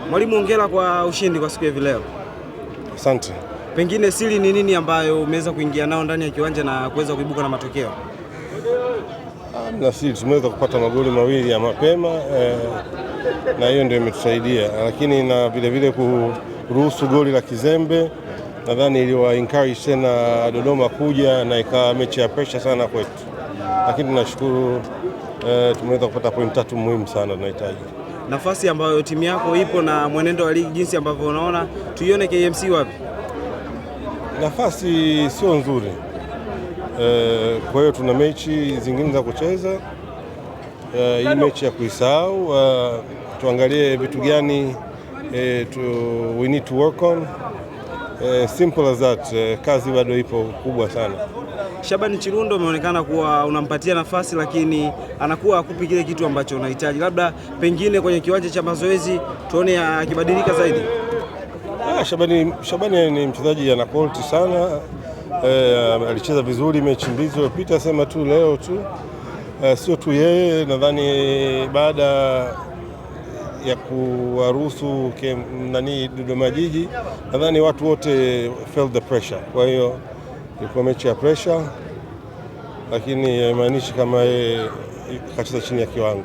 Mwalimu, hongera kwa ushindi kwa siku ya leo. Asante. Pengine siri ni nini ambayo umeweza kuingia nao ndani ya kiwanja na kuweza kuibuka na matokeo? Na sisi tumeweza kupata magoli mawili ya mapema na hiyo ndio imetusaidia, lakini na vile kuruhusu goli la kizembe nadhani iliwa encourage tena Dodoma kuja na ikawa mechi ya pressure sana kwetu, lakini tunashukuru tumeweza kupata point 3 muhimu sana tunahitaji. Nafasi ambayo timu yako ipo na mwenendo wa ligi jinsi ambavyo unaona, tuione KMC wapi? Nafasi sio nzuri, kwa hiyo tuna mechi zingine za kucheza. Hii mechi ya kuisahau, tuangalie vitu gani we need to work on. Simple as that. Kazi bado ipo kubwa sana. Shabani Chirundo umeonekana kuwa unampatia nafasi lakini anakuwa hakupi kile kitu ambacho unahitaji. Labda pengine kwenye kiwanja cha mazoezi tuone akibadilika zaidi. Shabani ni mchezaji ana quality sana. Alicheza vizuri mechi mbili zilizopita, sema tu leo tu sio tu yeye, nadhani baada ya kuwaruhusu Dodoma Jiji, nadhani watu wote felt the pressure. Kwa hiyo ilikuwa mechi ya pressure, lakini haimaanishi kama yeye kacheza chini ya kiwango.